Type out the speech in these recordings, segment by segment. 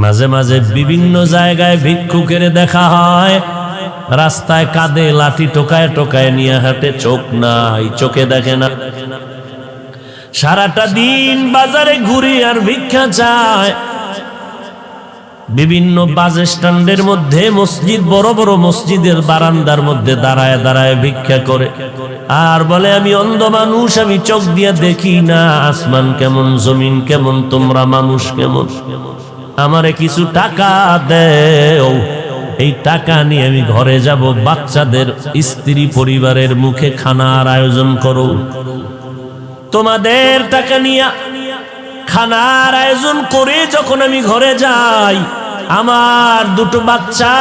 মাঝে মাঝে বিভিন্ন জায়গায় ভিক্ষুকের দেখা হয়, রাস্তায় কাঁধে লাঠি টোকায় টোকায় নিয়ে হাঁটে, চোখ নাই, চোখে দেখে না। সারাটা দিন বাজারে ঘুরে আর ভিক্ষা চায়। বিভিন্ন বাস স্ট্যান্ডের মধ্যে, মসজিদ, বড় বড় মসজিদের বারান্দার মধ্যে দাঁড়ায় দাঁড়ায় ভিক্ষা করে আর বলে, আমি অন্ধ মানুষ, আমি চোখ দিয়ে দেখি না, আসমান কেমন, জমিন কেমন, তোমরা মানুষ কেমন, আমারে কিছু টাকা দেও, এই টাকা নিয়ে আমি ঘরে যাব, বাচ্চাদের, স্ত্রী পরিবারের মুখে খানার আয়োজন করো। তোমাদের টাকা নিয়ে খানার আয়োজন করে যখন আমি ঘরে যাই, আমার দুটো বাচ্চা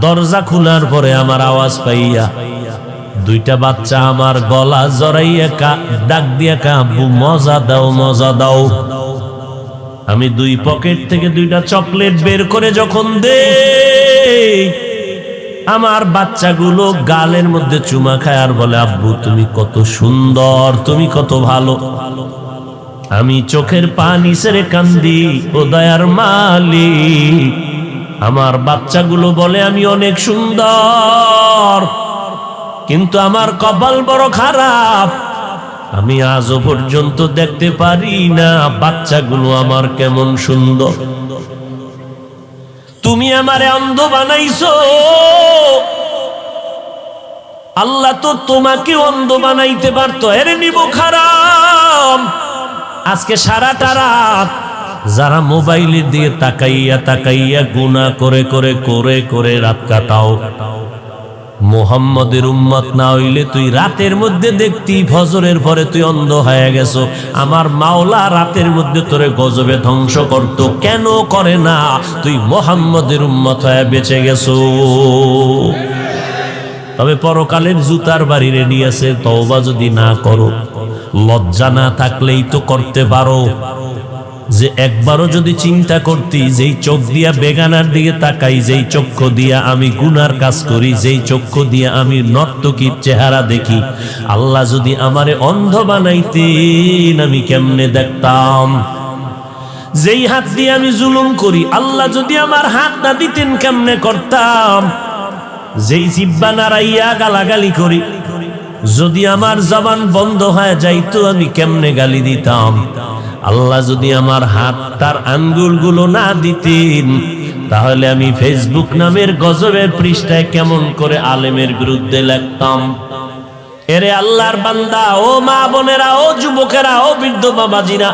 দরজা খোলার পরে আমার আওয়াজ পাইয়া দুইটা বাচ্চা আমার গলা জড়াইয়া ডাক দিয়া আব্বু মজা দাও, মজা দাও। আমি দুই পকেট থেকে দুইটা চকলেট বের করে যখন দেই, আমার বাচ্চাগুলো গালের মধ্যে চুমা খায় আর বলে, আব্বু তুমি কত সুন্দর, তুমি কত ভালো। আমি চোখের পানি ছেড়ে কান্দি, ও দয়ার মালিক, আমার বাচ্চাগুলো বলে আমি অনেক সুন্দর, কিন্তু আমার কপাল বড় খারাপ, আমি আজও পর্যন্ত দেখতে পারি না বাচ্চাগুলো আমার কেমন সুন্দর। তুমি আমারে অন্ধ বানাইছো, আল্লাহ তো তোমাকে অন্ধ বানাইতে পারতো, এর নিব খারাপ। আজকে সারাটা রাত যারা মোবাইলের দিয়ে তাকাইয়া তাকাইয়া গুনাহ করে করে করে করে রাত কাটাও, মুহাম্মদের উম্মত না হইলে তুই রাতের মধ্যে দেখতি, ফজরের পরে তুই অন্ধ হয়ে গেছো। আমার মাওলা রাতের মধ্যে তোরে গজবে ধ্বংস করতো, কেন করে না? তুই মুহাম্মদের উম্মত হয়ে বেঁচে গেছো। তবে পরকালের জুতার বাড়ি রেডি আছে, তওবা যদি না করো, লজ্জা না থাকলেই তো করতে পারো যে একবারও যদি চিন্তা করতি, যেই চোখ দিয়া বেগানার দিকে তাকাই, যেই চক্ষু দিয়া আমি গুনার কাজ করি, যেই চক্ষু দিয়া আমি নর্তকীর চেহারা দেখি, আল্লাহ যদি আমারে অন্ধ বানাইতেন আমি কেমনে দেখতাম? যেই হাত দিয়ে আমি জুলুম করি, আল্লাহ যদি আমার হাত না দিতেন কেমনে করতাম? যেই জিহ্বা নাড়াইয়া গালাগালি করি, যদি আমার জবান বন্ধ হয়ে যাইতো আমি কেমনে গালি দিতাম? আল্লাহ যদি আমার হাত তার আঙ্গুলগুলো না দিতেন, তাহলে আমি ফেসবুক নামের গজবের পৃষ্ঠায় কেমন করে আলেমের বিরুদ্ধে লিখতাম। এরে আল্লাহর বান্দা, ও মা বোনেরা, ও যুবকেরা, ও বৃদ্ধ বাবাজিরা,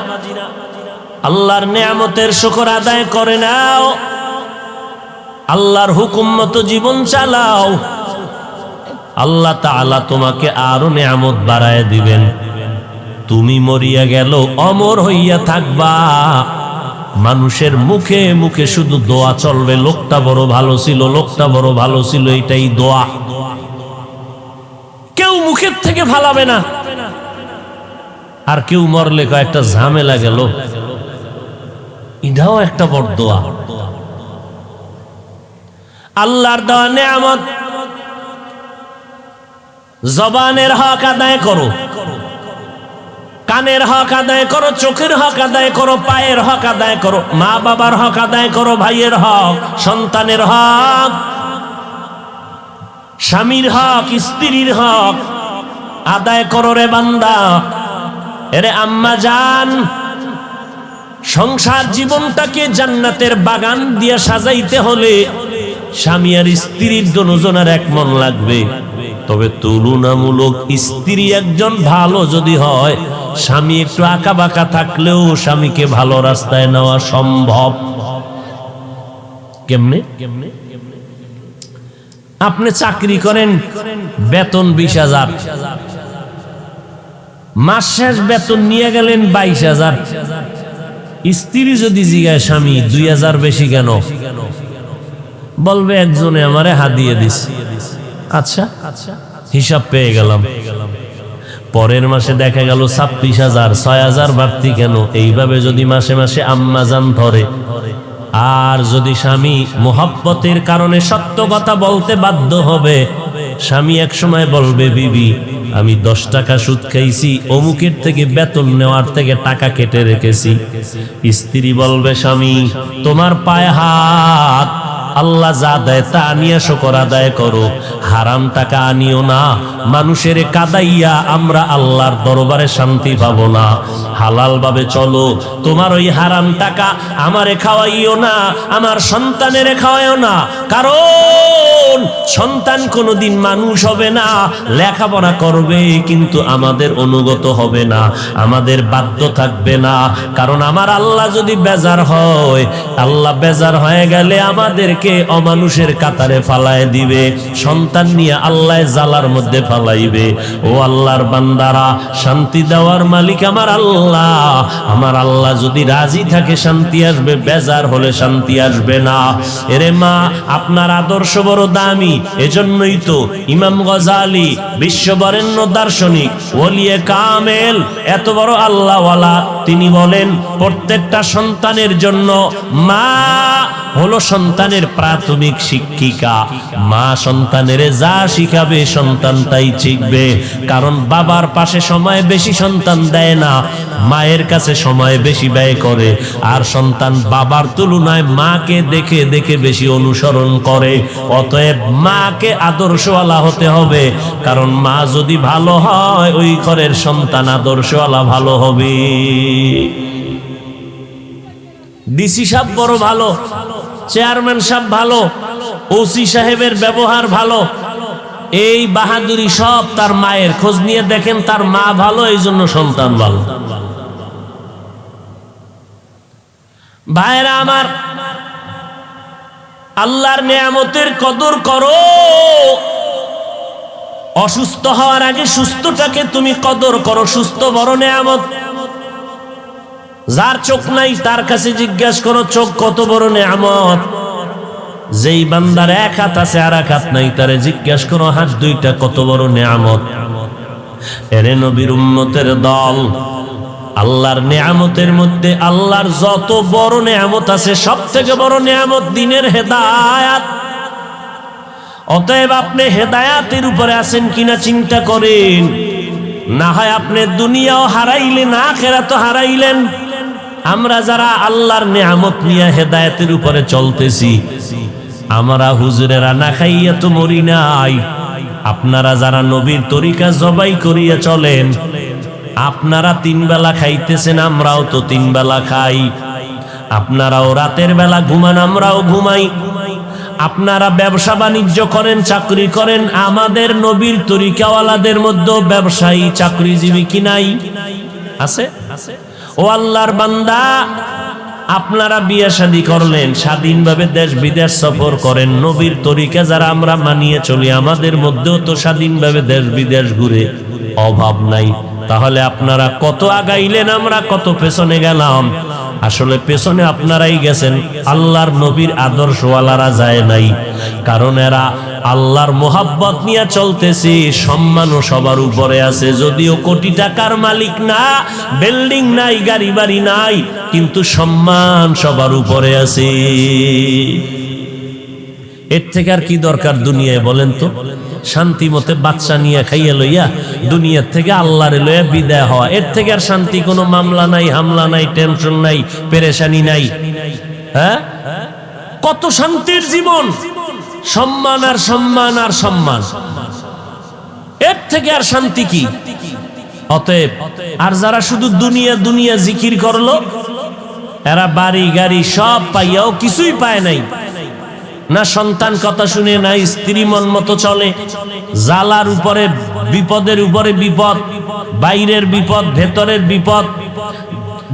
আল্লাহর নেয়ামতের শুকর আদায় করে নাও, আল্লাহর হুকুম মতো জীবন চালাও, আল্লাহ তাআলা তোমাকে আরো নেয়ামত বাড়ায় দিবেন। তুমি মরিয়া গেল অমর হইয়া থাকবা, মানুষের মুখে মুখে শুধু দোয়া চলবে, লোকটা বড় ভালো ছিল, লোকটা বড় ভালো ছিল, এটাই দোয়া, কেউ মুখের থেকে ফালাবে না। আর কেউ মরলে কয়েকটা ঝামেলা গেল, এটাও একটা বড় দোয়া। আল্লাহর দেওয়া নেয়ামত, জবানের হক আদায় করো, কানের হক আদায় করো, চোখের হক আদায় করো, পায়ের হক আদায় করো, মা বাবার হক আদায় করো, ভাইয়ের হক, সন্তানের হক, স্বামীর হক, স্ত্রীর হক আদায় করো রে বান্দা। এরে আম্মা জান, সংসার জীবনটাকে জান্নাতের বাগান দিয়ে সাজাইতে হলে স্বামী আর স্ত্রীর দুজনের এক মন লাগবে। তবে তুলনামূলক স্ত্রী একজন ভালো যদি হয়, স্বামী একটু আঁকা বাঁকা থাকলেও স্বামীকে ভালো রাস্তায় নেওয়া সম্ভব। কেমনে? আপনি চাকরি করেন, বেতন 20,000, মাস শেষ বেতন নিয়ে গেলেন 22,000। স্ত্রী যদি জিজ্ঞাসা, স্বামী 2,000 বেশি কেন? বলবে একজনে আমারে হাদিয়ে দিস। আচ্ছা, হিসাব পেয়ে গেলাম। পরের মাসে দেখা গেল 26,000, 6,000 বাড়তি কেন? এইভাবে যদি মাসে মাসে আম্মাজান ধরে, আর যদি স্বামী মোহাব্বতের কারণে সত্য কথা বলতে বাধ্য হবে, স্বামী এক সময় বলবে, বিবি আমি 10 টাকা সুদ খাইছি, অমুকের থেকে বেতন নেওয়ার থেকে টাকা কেটে রেখেছি। স্ত্রী বলবে, স্বামী তোমার পায়ে হাত, আল্লাহ যা দেয় তা নিয়ে শুকর আদায় করো, হারাম টাকা আনিও না। মানুষের কাদাইয়া আমরা আল্লাহর দরবারে শান্তি পাবো না। হালাল ভাবে চলো, তোমার ওই হারাম টাকা আমারে খাওয়াইও না, আমার সন্তানের খাওয়াইও না। কারণ সন্তান কোনোদিন মানুষ হবে না, লেখাপড়া করবে কিন্তু আমাদের অনুগত হবে না, আমাদের বাধ্য থাকবে না। কারণ আমার আল্লাহ যদি বেজার হয়, আল্লাহ বেজার হয়ে গেলে আমাদেরকে অমানুষের কাতারে ফালায় দিবে, সন্তান নিয়ে আল্লাহ জালার মধ্যে ফালাইবে। ও আল্লাহর বান্দারা, শান্তি দেওয়ার মালিক আমার আল্লাহ। আমার আল্লাহ যদি রাজি থাকে শান্তি আসবে, বেজার হলে শান্তি আসবে না। এরে মা, আপনার আদর্শ বড় দামি, এজন্যই তো ইমাম গজালি বিশ্ববরেণ্য দার্শনিক, ওলিয়ে কামেল, এত বড় আল্লাহওয়ালা, তিনি বলেন প্রত্যেকটা সন্তানের জন্য মা হলো সন্তানের প্রাথমিক শিক্ষিকা। মা সন্তানের যা শিখাবে সন্তান তাই শিখবে। কারণ বাবার পাশে সময় বেশি সন্তান দেয় না, মায়ের কাছে সময় বেশি ব্যয় করে। আর সন্তান বাবার তুলনায় মাকে দেখে দেখে বেশি অনুসরণ করে। অতএব মাকে আদর্শওয়ালা হতে হবে, কারণ মা যদি ভালো হয় ওই ঘরের সন্তান আদর্শওয়ালা ভালো হবে। ডিসি সাহেব বড় ভালো, চেয়ারম্যান সাহেব ভালো, ওসি সাহেবের ব্যবহার ভালো, এই বাহাদুরি সব তার মায়ের। খোঁজ নিয়ে দেখেন তার মা ভালো, এই জন্য সন্তান ভালো। ভাইরা আমার, আল্লাহর নেয়ামতের কদর করো। অসুস্থ হওয়ার আগে সুস্থটাকে তুমি কদর করো। সুস্থ বড় নেয়ামত। যার চোখ নাই তার কাছে জিজ্ঞাসা করো চোখ কত বড় নেয়ামত। যেই বান্দার এক হাত আছে আর এক হাত নাই, তারে জিজ্ঞাসা করো হাত দুইটা কত বড় নেয়ামত। এরে নবীর উম্মতের দল, আল্লাহর নেয়ামতের মধ্যে আল্লাহর যত বড় নেয়ামত আছে, সব থেকে বড় নেয়ামত দিনের হেদায়াত। অতএব আপনি হেদায়াতের উপরে আছেন কিনা চিন্তা করেন। না হয় আপনি দুনিয়াও হারাইলেন, আখিরাতও হারাইলেন। আমরা যারা আল্লাহর নেয়ামত নিয়ে হেদায়েতের উপরে চলতেছি, আমরা হুজুরেরা না খাইয়া তো মরি নাই। আপনারা যারা নবীর তরিকা জবাই করিয়া চলেন, আপনারা 3 বেলা খাইতেছেন, আমরাও তো 3 বেলা খাই। আপনারাও রাতের বেলা ঘুমান, আমরাও ঘুমাই। আপনারা ব্যবসা বাণিজ্য করেন, চাকরি করেন, আমাদের নবীর তরিকাওয়ালাদের মধ্যে ব্যবসায়ী চাকরিজীবী কি নাই? আছে। ও আল্লাহর বান্দা, আপনারা বিয়ে শাদী করলেন, স্বাধীনভাবে দেশ বিদেশ সফর করেন, নবীর তরিকা যারা আমরা মানিয়ে চলি, আমাদের মধ্যেও তো স্বাধীনভাবে দেশ বিদেশ ঘুরে, অভাব নাই। তাহলে আপনারা কত আগাইলেন, আমরা কত পেছনে গেলাম। আসলে পেছনে আপনারাই গেছেন, আল্লাহর নবীর আদর্শওয়ালারা যায় নাই। কারণ এরা আল্লাহর মোহাব্বত নিয়ে চলতেছে। সম্মানও সবার উপরে আছে, যদিও কোটি টাকার মালিক না, বিল্ডিং নাই, গাড়ি বাড়ি নাই, কিন্তু সম্মান সবার উপরে আছে। এর থেকে আর কি দরকার দুনিয়ায় বলেন তো? শান্তি মতে বাচ্চা নিয়ে খাইয়া লইয়া দুনিয়ার থেকে আল্লাহরে লইয়া বিদায় হওয়া, এর থেকে আর শান্তি কোনো মামলা নাই, হামলা নাই, টেনশন নাই, পেরেশানি নাই। হ্যাঁ, কত শান্তির জীবন। সম্মান আর সম্মান আর সম্মান, এর থেকে আর শান্তি কি? অতএব আর যারা শুধু দুনিয়া দুনিয়া জিকির করলো, এরা বাড়ি গাড়ি সব পাইয়াও কিছুই পায় নাই। না সন্তান কথা শুনে, না স্ত্রী মন মতো চলে, জালার উপরে বিপদের উপরে বিপদ, বাইরের বিপদ, ভেতরের বিপদ,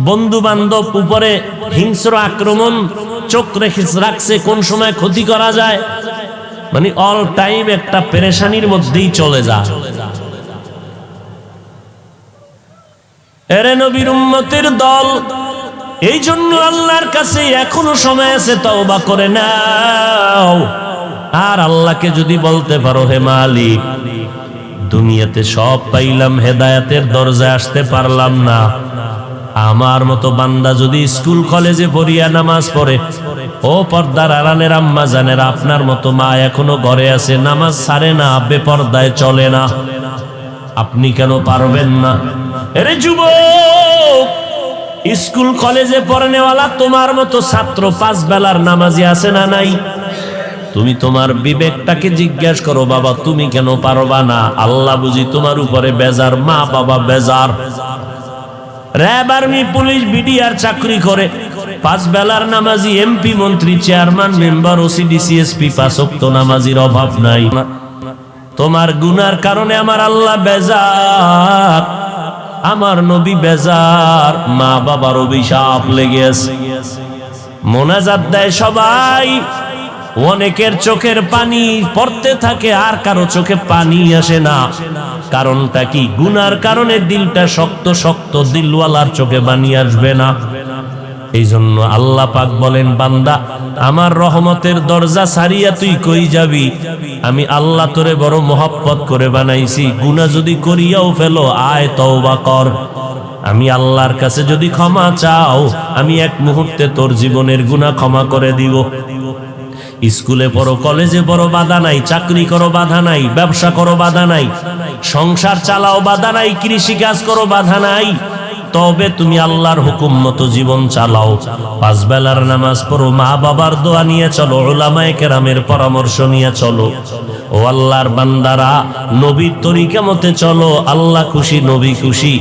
বন্ধু বান্ধব উপরে হিংস্র আক্রমণ, চোখ রাখছে কোন সময় ক্ষতি করা যায়। মানে অল টাইম একটা পেরেশানির মধ্যেই চলে যায়। এরে নবীর উম্মতের দল, এই জন্য আল্লাহর কাছে এখনো সময় আছে, তওবা করে নাও। আর আল্লাহকে যদি বলতে পারো, হে মালিক, দুনিয়াতে সব পাইলাম, হেদায়েতের দরজায় আসতে পারলাম না। আমার মতো বান্দা যদি স্কুল কলেজে পড়িয়া নামাজ পড়ে, ও পর্দার আড়ালের আম্মা জানেরা, আপনার মতো মা এখনো ঘরে আছে, নামাজ ছাড়ে না, বেপর্দায় চলে না। আপনি কেন পারবেন না? আরে যুবক, স্কুল কলেজে পড়নেওয়ালা তোমার মতো ছাত্র 5 বেলার নামাজি আছে না নাই? তুমি তোমার বিবেকটাকে জিজ্ঞাসা করো, বাবা তুমি কেন পারবা না? আল্লাহ বুঝি তোমার উপরে বেজার, মা বাবা বেজার। র‍্যাব, আর্মি, পুলিশ, বিডিআর চাকরি করে, 5 বেলার নামাজি, এমপি, মন্ত্রী, chairman, member, OC, DC, SP, 5 ওয়াক্ত নামাজির অভাব নাই। তোমার গুনার কারণে আমার আল্লাহ বেজার, আমার নবী বেজার, মা বাবার অভিশাপ লেগে আছে। মোনাজাত দেয় সবাই, অনেকের চোখের পানি পড়তে থাকে, আর কারো চোখে পানি আসে না। কারণটা কি? গুনার কারণে দিলটা শক্ত শক্ত, দিলওয়ালার চোখে পানি আসবে না। এই জন্য আল্লাহ পাক বলেন, বান্দা আমার রহমতের দরজা ছাড়িয়া তুই কই যাবি? আমি আল্লাহ তোরে বড় মহব্বত করে বানাইছি। গুনাহ যদি করিয়াও ফেলো, আয় তওবা কর। আমি আল্লাহর কাছে যদি ক্ষমা চাও, আমি এক মুহূর্তে তোর জীবনের গুনাহ ক্ষমা করে দিব। স্কুলে পড়ো, কলেজে পড়ো, বাধা নাই। চাকরি করো, বাধা নাই। ব্যবসা করো, বাধা নাই। সংসার চালাও, বাধা নাই। কৃষি কাজ করো, বাধা নাই। তবে তুমি আল্লাহর হুকুম মতো জীবন চালাও। 5 বেলার নামাজ পড়ো, মা বাবার দোয়া নিয়ে চলো, উলামায়ে কেরামের পরামর্শ নিয়ে চলো। ও আল্লাহর বান্দারা, নবীর তরিকা মতে চলো। আল্লাহ খুশি, নবী খুশি।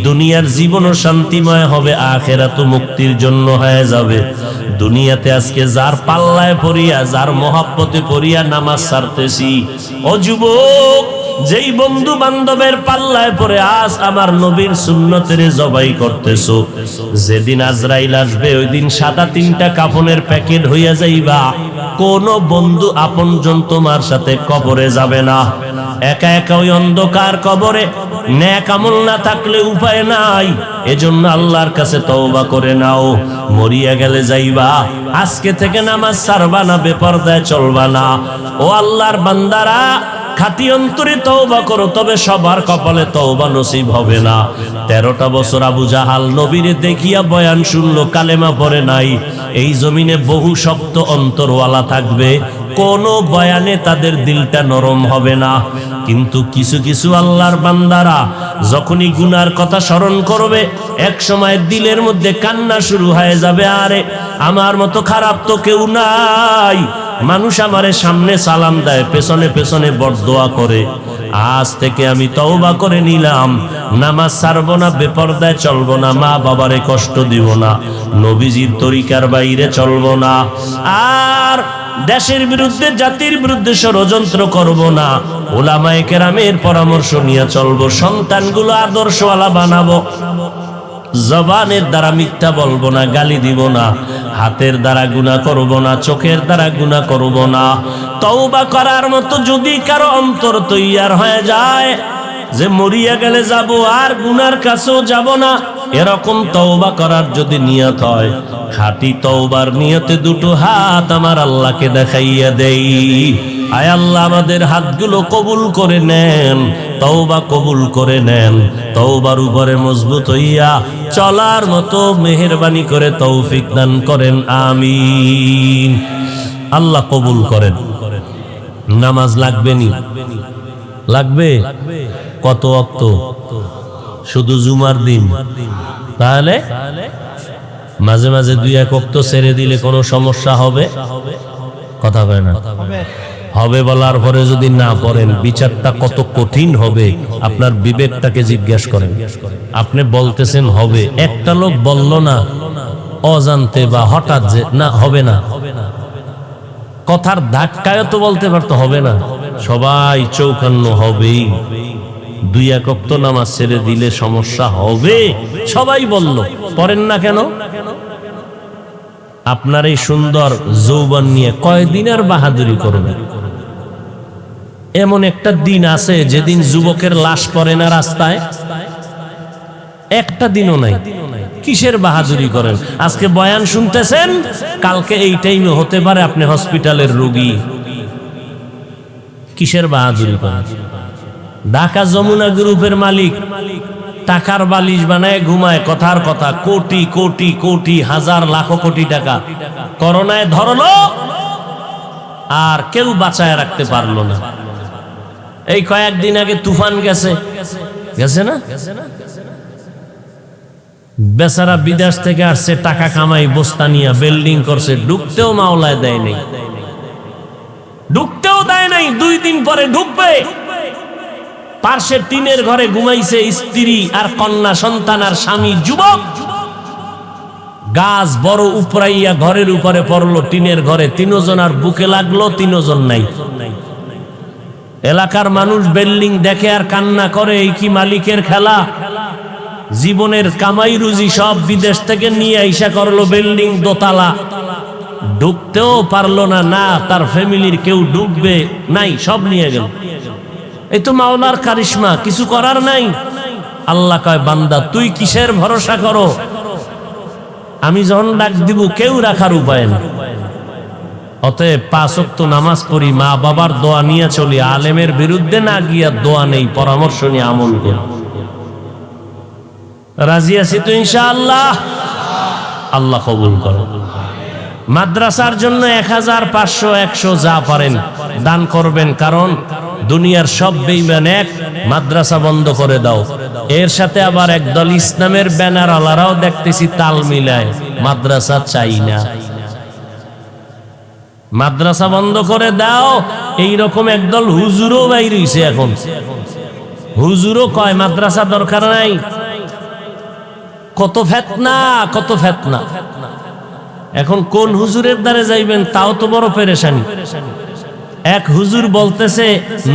দুনিয়ার জীবনও শান্তিময় হবে, আখিরাতও মুক্তির জন্য হয়ে যাবে। দুনিয়াতে আজকে যার পাল্লায় পড়িয়া, যার মহব্বতে পড়িয়া নামাজ ছাড়তেছি, ও যুবক, যেই বন্ধু বান্ধবের পাল্লায় পড়ে আজ আমার নবীর সুন্নতের জবাই করতেছো, যেদিন আজরাইল আসবে ওই দিন সাদা 3টা কাফনের প্যাকেট হইয়া যাইবা। কোন বন্ধু আপনজন তোমার সাথে কবরে যাবে না। একা একা ওই অন্ধকার কবরে নেক আমল না থাকলে উপায় নাই। এজন্য আল্লাহর কাছে তওবা করে নাও। মরিয়া গেলে যাইবা, আজকে থেকে নামাজ ছাড়বা না, বেপরদায় চলবা না। ও আল্লাহর বান্দারা, খাঁটি অন্তরে তওবা করো, তবে সবার কপালে তওবা নসিব হবে না। 13টা বছর আবু জাহাল নবীরে দেখিয়া বয়ান শুনলো, কালেমা পড়ে নাই। এই জমিনে বহু শক্ত অন্তরওয়ালা থাকবে, কোন বয়ানে তাদের দিলটা নরম হবে না। কিন্তু কিছু কিছু আল্লাহর বান্দারা যখনই গুনার কথা স্মরণ করবে, এক সময় দিলের মধ্যে কান্না শুরু হয়ে যাবে, আরে আমার মতো খারাপ তো কেউ নাই। মানুষ আমারে সামনে সালাম দেয়, পেছনে পেছনে বরদোয়া করে। আজ থেকে আমি তওবা করে নিলাম, নামাজ ছাড়বো না, বেপরদায় চলবো না, মা বাবারে কষ্ট দিব না, নবীজির তরিকার বাইরে চলবো না, আর দেশের বিরুদ্ধে, জাতির বিরুদ্ধে ষড়যন্ত্র করব না, উলামায়ে কেরামের পরামর্শ নিয়ে চলবো, সন্তানগুলো আদর্শওয়ালা বানাবো। জবানের দ্বারা মিথ্যা বলবো না, গালি দিব না, হাতের দ্বারা গুনাহ করব না, চোখের দ্বারা গুনাহ করব না। তওবা করার মতো যদি কারো অন্তর তৈয়ার হয়ে যায় যে মরিয়া গেলে যাব, আর গুনার কাছেও যাব না, এরকম তওবা করার যদি নিয়ত হয়, খাঁটি তওবার নিয়তে 2টো হাত আমার আল্লাহকে দেখাইয়া দেই। আয় আল্লাহ, আমাদের হাতগুলো কবুল করে নেন, তওবা কবুল করে নেন। তওবার উপরে মজবুত হইয়া চলার মতো মেহেরবানি করে তৌফিক দান করেন, আমিন। আল্লাহ কবুল করেন। নামাজ লাগবে নি? লাগবে। কত ওয়াক্ত? শুধু জুমার দিন। তাহলে মাঝে মাঝে 2-1 ওয়াক্ত ছেড়ে দিলে কোনো সমস্যা হবে? কথা কয় না। হবে বলার পরে যদি না পড়েন, বিচারটা কত কঠিন হবে আপনার বিবেকটাকে জিজ্ঞাসা করেন। আপনি বলতেছেন হবে, একটা লোক বলল না অজান্তে বা হঠাৎ যে না হবে না, কথার ধাক্কায় তো বলতে পারতো হবে না। সবাই চৌকান্ন হবেই। 2-1 ওয়াক্ত নামাজ ছেড়ে দিলে সমস্যা হবে, সবাই বলল, পড়েন না কেন? আপনার এই সুন্দর যৌবন নিয়ে কয়দিন আর বাহাদুরি করবেন? এমন একটা দিন আছে যেদিন যুবকের লাশ পড়ে না রাস্তায়, একটা দিনও নাই। কিসের বাহাদুরি করেন? আজকে বয়ান শুনতেছেন, কালকে এই টাইমে হতে পারে আপনি হসপিটালের রোগী। কিসের বাহাদুরি করেন? ঢাকা যমুনা গ্রুপের মালিক টাকার বালিশ বানায় ঘুমায়, কথার কথা, কোটি কোটি কোটি, হাজার লাখ কোটি টাকা করোনায় ধরলো, আর কেউ বাঁচায় রাখতে পারলো না। এই কয়েকদিন আগে তুফান গেছে না, বেচারা বিদেশ থেকে আসছে, টাকা কামাই বস্তা নিয়ে বিল্ডিং করছে, ঢুকতেও মাওলায় দেয় নাই, ঢুকতেও দেয় নাই। 2 দিন পরে ঢুকবে। পার্শ্বের টিনের ঘরে ঘুমাইছে স্ত্রী আর কন্যা সন্তান আর স্বামী যুবক। গাছ বড় উপরাইয়া ঘরের উপরে পড়লো, টিনের ঘরে 3 জন আর বুকে লাগলো, 3 জন নাই। এলাকার মানুষ বিল্ডিং দেখে আর কান্না করে, এই কি মালিকের খেলা। জীবনের কামাই রুজি সব বিদেশ থেকে নিয়ে আইসা করলো বিল্ডিং দোতলা, ঢুকতেও পারলো না, না তার ফ্যামিলির কেউ ঢুকবে নাই, সব নিয়ে গেল। এই তো মাওলার কারিশমা, কিছু করার নাই। আল্লাহ কয়, বান্দা তুই কিসের ভরসা করো? আমি যখন ডাক দিব কেউ রাখার উপায় না। অতএব 5 ওয়াক্ত নামাজ পড়ি, মা বাবার দোয়া নিয়ে চলি, আলেমের বিরুদ্ধে না গিয়া দোয়া নেই, পরামর্শ নিয়ে আমল করি। রাজি আছি তো ইনশাআল্লাহ? আল্লাহ কবুল করো। মাদ্রাসার জন্য 1000, 500, 100 যা পারেন দান করবেন, কারণ দুনিয়ার সব বেঈমান এক, মাদ্রাসা বন্ধ করে দাও। এর সাথে আবার একদল ইসলামের ব্যানার আলারাও দেখতেছি তাল মিলায়, মাদ্রাসা চাই না, মাদ্রাসা বন্ধ করে দাও। এইরকম একদল হুজুরও বাইর হইছে এখন, হুজুরও কয় মাদ্রাসা দরকার নাই। কত ফেতনা, কত ফেতনা। এখন কোন হুজুরের দ্বারে যাইবেন তাও তো বড় পেরেশানি। এক হুজুর বলতেছে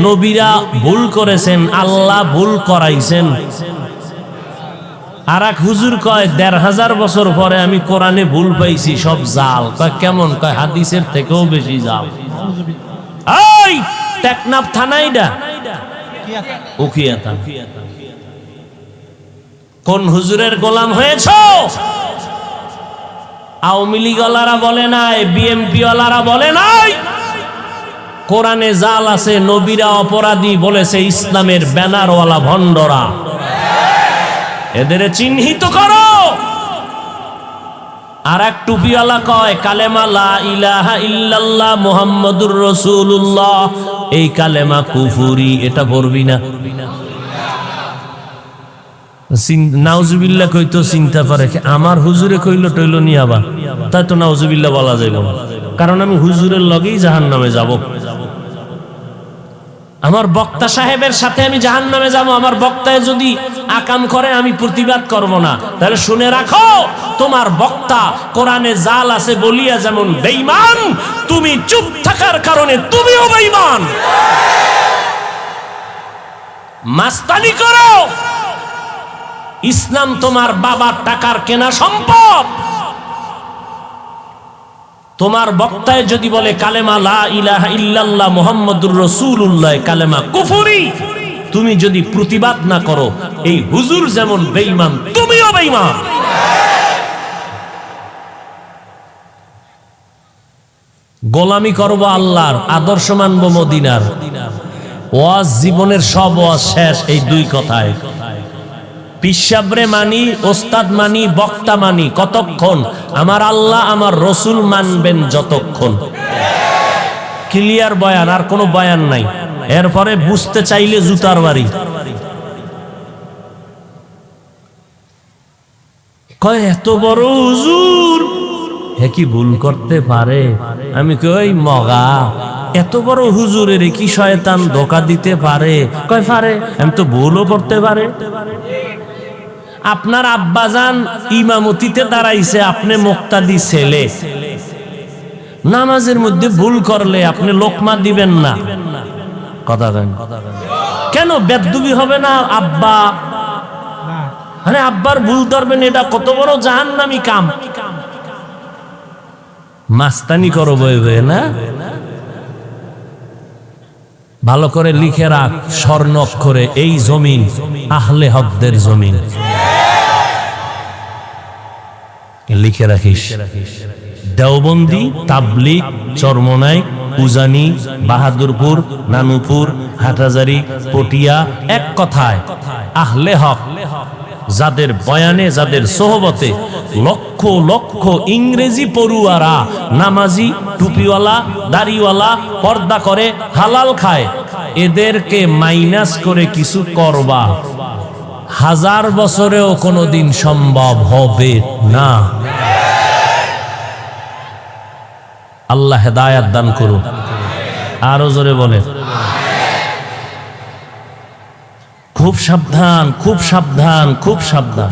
নবীরা ভুল করেছেন, আল্লাহ ভুল করাইছেন। আর এক হুজুর কয় 1500 বছর পরে আমি কোরআনে ভুল পাইছি, সব জাল। কয় কেমন? কয় হাদিসের থেকেও বেশি জাল। এই টেকনাফ থানাইডা উকিয়াতা, কোন হুজুরের গোলাম হয়েছ? আওয়ামী লীগওয়ালারা বলে নাই, বিএমপি ওয়ালারা বলে নাই কোরআনে জাল আছে, নবীরা অপরাধী বলেছে ইসলামের ব্যানারওয়ালা ভণ্ডরা। এদের চিহ্নিত করো। আর এক টুপিওয়ালা কয় কালেমা লা ইলাহা ইল্লাল্লাহ মুহাম্মাদুর রাসূলুল্লাহ, এই কালেমা কুফরি, এটা পড়বি না। নাউজুবিল্লাহ কইতো চিন্তা করে, আমার হুজুরে কইলো টইলো নি আবার, তাই তো নাউজুবিল্লাহ বলা যাইব না, কারণ আমি হুজুরের লগেই জাহান্নামে যাব। আমার বক্তা সাহেবের সাথে আমি জাহান্নামে যাব। আমার বক্তায় যদি আকাম করে আমি প্রতিবাদ করব না। তাহলে শুনে রাখো, তোমার বক্তা কোরআনে জাল আছে বলিয়া যেমন বেঈমান, তুমি চুপ থাকার কারণে তুমিও বেঈমান। মাস্তানি করো, ইসলাম তোমার বাবার টাকার কেনা সম্পদ। তোমার বক্তায় যদি বলে কালেমা লা ইলাহা ইল্লাল্লাহ মুহাম্মাদুর রাসূলুল্লাহ, কালেমা কুফরি, তুমি যদি প্রতিবাদ না করো, এই হুজুর যেমন বেঈমান তুমিও বেঈমান। গোলামি করব আল্লাহর, আদর্শ মানব মদিনার। ওয়াজ জীবনের সব ওয়াজ শেষ এই 2 কথায়। পিসাবরে মানি, ওস্তাদ মানি, বক্তা মানি কতক্ষণ? আমার আল্লাহ আমার রসুল মানবেন যতক্ষণ। ক্লিয়ার বয়ান, আর কোনো বয়ান নাই। এরপরে বুঝতে চাইলে জুতার বাড়ি। কয় এত বড় হুজুর হে কি ভুল করতে পারে? আমি কই মগা, এত বড় হুজুরের কি শয়তান ধোঁকা দিতে পারে? কয় পারে, আমি তো ভুলও করতে পারে। আপনার আব্বাজান ইমামতিতে দাঁড়াইছে, আপনি মুক্তাদি ছেলে, নামাজের মধ্যে ভুল করলে আপনি লোকমা দিবেন না। কথা কেন বেদবি হবে না? আব্বা মানে আব্বার ভুল ধরবেন, এটা কত বড় জাহান্নামী কাম। মাস্তানি করো বইবে না। ভালো করে লিখে রাখ স্বর্ণ অক্ষরে, এই জমিন আহলে হকদের জমিন। লিখে রাখিস। দেওবন্দি, তাবলিগ, চরমনাই, উজানি, বাহাদুরপুর, নানুপুর, হাটহাজারী, পটিয়া, এক কথায় আহলে হক, যাদের বয়ানে, যাদের সোহবতে লক্ষ লক্ষ ইংরেজি পড়ুয়ারা নামাজি, টুপিওয়ালা, দাড়িওয়ালা, পর্দা করে, হালাল খায়, এদেরকে মাইনাস করে কিছু করবা, 1000 বছরেও কোনোদিন সম্ভব হবে না। আল্লাহ হেদায়াত দান করুন। আরো জোরে বলে, খুব সাবধান, খুব সাবধান, খুব সাবধান।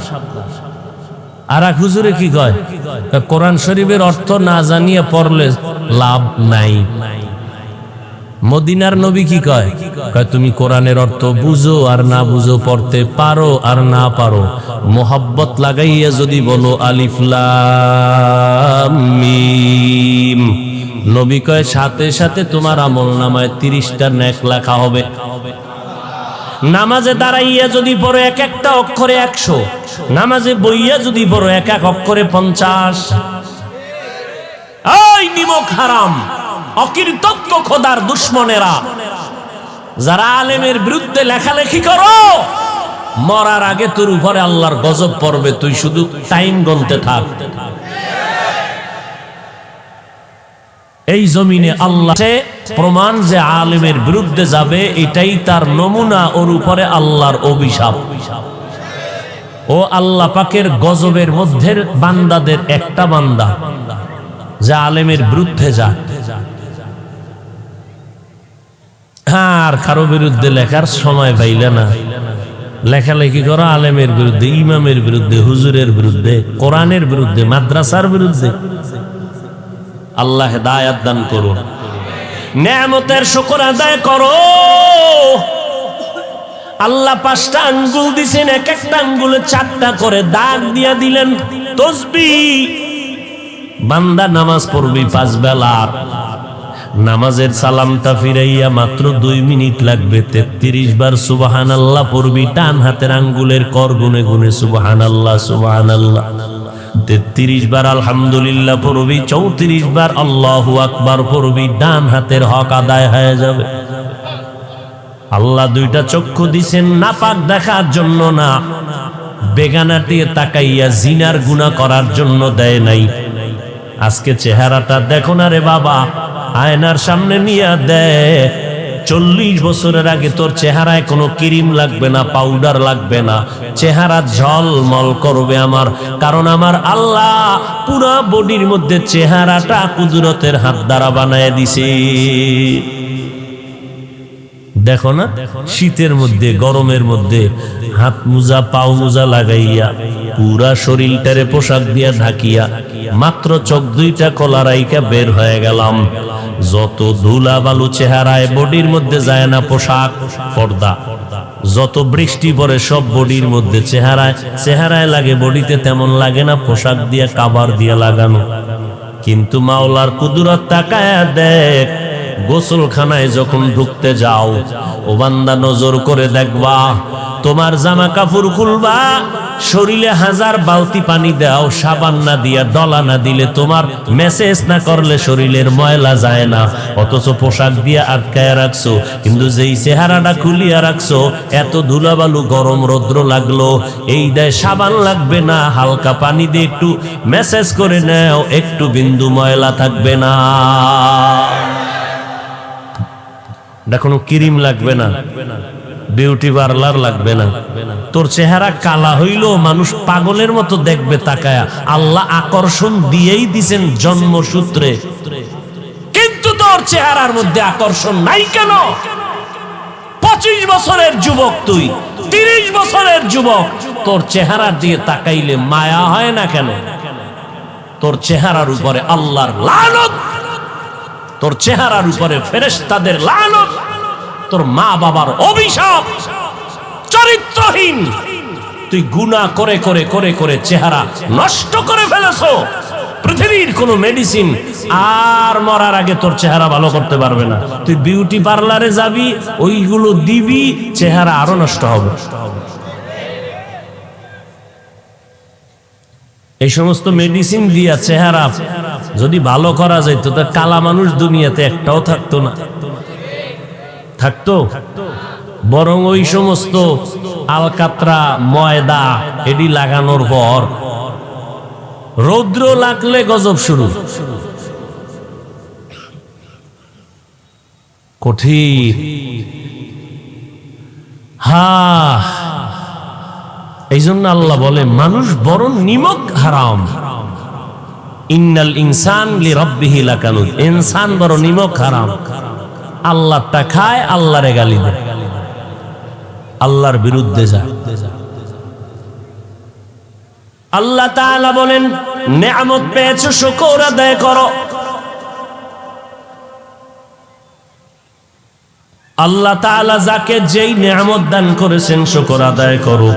আর এক হুজুরে কি কয়, কোরআন শরীফের অর্থ না জানিয়ে পড়লে লাভ নাই। মদিনার নবী কি কয়, তুমি কোরআনের অর্থ বুঝো আর না বুঝো, পড়তে পারো আর না পারো, মোহাব্বত লাগাইয়া যদি বলো আলিফ লাম মিম, নবী কয় সাথে সাথে তোমার আমল নামায় 30টা নেক লেখা হবে। নামাজে দাঁড়াইয়া যদি পড়ো এক একটা অক্ষরে 100, নামাজে বইয়া যদি পড়ো এক এক অক্ষরে 50। এই নিমক হারাম অকৃতজ্ঞ খোদার দুশ্মনেরা, যারা আলেমের বিরুদ্ধে লেখালেখি করো, মরার আগে তোর উপরে আল্লাহর গজব পড়বে, তুই শুধু টাইম গুনতে থাক। এই জমিনে আল্লাহ প্রমাণ যে আলেমের বিরুদ্ধে যাবে, এটাই তার নমুনা, ওর উপরে আল্লাহর অভিশাপ। ও আল্লাহ পাকের গজবের মধ্যে বান্দাদের একটা বান্দা যে আলেমের বিরুদ্ধে যায়। আর কারো বিরুদ্ধে লেখার সময় পাইলে না, লেখালেখি করো আলেমের বিরুদ্ধে, ইমামের বিরুদ্ধে, হুজুরের বিরুদ্ধে, কোরআনের বিরুদ্ধে, মাদ্রাসার বিরুদ্ধে। আল্লাহ হেদায়াত দান করুন। নেয়ামতের শুকর আদায় করো। আল্লাহ 5টা আঙ্গুল দিছেন, এক একটা আঙ্গুলে 4টা করে দাগ দিয়া দিলেন তাসবিহ। বান্দা নামাজ পড়বি 5 বেলা, নামাজের সালামটা ফিরাইয়া মাত্র 2 মিনিট লাগবে। 33 বার সুবহানাল্লাহ পড়বি, ডান হাতের আঙ্গুলের কর গুনে গুনে সুবহানাল্লাহ সুবহানাল্লাহ। 33 বার আলহামদুলিল্লাহ পড়বি, 34 বার আল্লাহু আকবার পড়বি, ডান হাতের হক আদায় হয়ে যাবে। আল্লাহ 2টা চক্ষু দিছেন নাপাক দেখার জন্য না, বেগানা দিয়ে তাকাইয়া জিনার গুনাহ করার জন্য দেয় নাই। আজকে চেহারাটা দেখো না রে বাবা, আয়নার সামনে নিয়ে দেখ। 40 বছরের আগে তোর চেহারায় কোনো ক্রিম লাগবে না, পাউডার লাগবে না, চেহারা ঝলমল করবে আমার, কারণ আমার আল্লাহ পুরো বডির মধ্যে চেহারাটা কুদরতের হাত দ্বারা বানায় দিছে। দেখো না, শীতের মধ্যে গরমের মধ্যে হাত মোজা পাও মোজা লাগাইয়া পুরা শরীরটারে পোশাক দিয়া ঢাকিয়া মাত্র চোখ 2টা খোলা রাইকা বের হয়ে গেলাম। যত ধুলা বালু চেহারায় বডির মধ্যে যায় না, পোশাক পর্দা, যত বৃষ্টি পড়ে সব বডির মধ্যে চেহারায় লাগে, বডিতে তেমন লাগে না, পোশাক দিয়া কাবার দিয়া লাগানো। কিন্তু মাওলার কুদরত তাকায়া দেখ, গোসলখানায় যখন ঢুকতে যাও, ও বান্দা নজর করে দেখবা, তোমার জামা কাপড় খুলবা, শরীরে 1000 বালতি পানি দাও, সাবান না দিয়া ডলা না দিলে, তোমার মেসেজ না করলে শরীরের ময়লা যায় না, অথচ পোশাক দিয়ে আটকায় রাখছো। কিন্তু যেই চেহারাটা খুলিয়া রাখছো, এত ধুলাবালু গরম রৌদ্র লাগলো, এই দেয় সাবান লাগবে না, হালকা পানি দিয়ে একটু মেসেজ করে নাও, একটু বিন্দু ময়লা থাকবে না। কোনো ক্রিম লাগবে না, বিউটি পার্লার লাগবে না, তোর চেহারা কালা হইলো মানুষ পাগলের মতো দেখবে তাকায়া। আল্লাহ আকর্ষণ দিয়েই দিছেন জন্মসূত্রে, কিন্তু তোর চেহারার মধ্যে আকর্ষণ নাই কেন? 25 বছরের যুবক তুই, 30 বছরের যুবক, তোর চেহারা দিয়ে তাকাইলে মায়া হয় না কেন? তোর চেহারার উপরে আল্লাহর লানত, তোর চেহারার উপরে ফেরেশতাদের লানত, তোর মা বাবার অভিশাপ। চরিত্রহীন তুই গুনাহ করে করে করে করে চেহারা নষ্ট করে ফেলেছো। পৃথিবীর কোনো মেডিসিন আর মরার আগে তোর চেহারা ভালো করতে পারবে না। তুই বিউটি পার্লারে যাবি, ওইগুলো দিবি, চেহারা আরো নষ্ট হবে। এই সমস্ত মেডিসিন দিয়া চেহারা যদি ভালো করা যেত, তো কালা মানুষ দুনিয়াতে একটাও থাকতো না। থাকতো? বরং ওই সমস্ত আলকাতরা ময়দা এডি লাগানোর পর রৌদ্র লাগলে গজব শুরু। কঠিন এই জন্য আল্লাহ বলে মানুষ বড় নিমক হারাম। ইন্নাল ইনসান লিরাব্বিহি লাকানুদ, ইনসান বড় নিমক হারাম। আল্লাহটা খায়, আল্লাহরে গালি দেয়, আল্লাহর বিরুদ্ধে যায়। আল্লাহ তাআলা বলেন নেয়ামত পেয়েছো শুকর আদায় করো। আল্লাহ তাআলা যাকে যেই নেয়ামত দান করেছেন শুকর আদায় করো।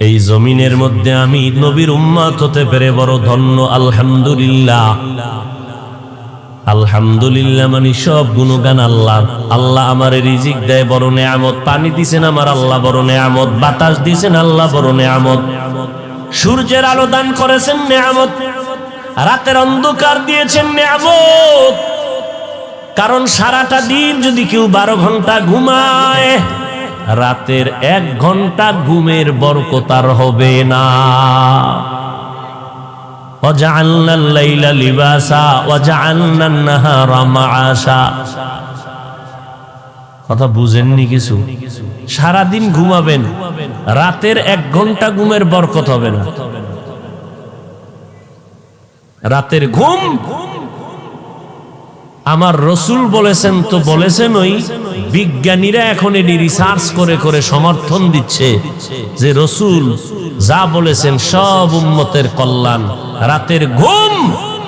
এই জমিনের মধ্যে আমি নবীর উম্মত হতে পেরে বড় ধন্য। আলহামদুলিল্লাহ, আলহামদুলিল্লাহ মানে সব গুণগান আল্লাহ। আল্লাহ আমার রিজিক দেয়, বড় নেয়ামত। পানি দিছেন আমার আল্লাহ, বড় নেয়ামত। বাতাস দিছেন আল্লাহ, বড় নেয়ামত। সূর্যের আলো দান করেছেন, নেয়ামত। রাতের অন্ধকার দিয়েছেন, নেয়ামত। কারণ সারাটা দিন যদি কেউ 12 ঘন্টা ঘুমায়, রাতের 1 ঘন্টা ঘুমের বরকত আর হবে না। ওয়াজআলনাল লাইলা লিবাসা ওয়াজআলনান নাহারা মাআশা। কথা বুঝেননি কিছু? সারা দিন ঘুমাবেন, রাতের 1 ঘন্টা ঘুমের বরকত হবে না। রাতের ঘুম আমার রসুল বলেছেন, তো বলেছেন ওই বিজ্ঞানীরা এখন এটি রিসার্চ করে করে সমর্থন দিচ্ছে যে রসুল যা বলেছেন সব উম্মতের কল্যাণ। রাতের ঘুম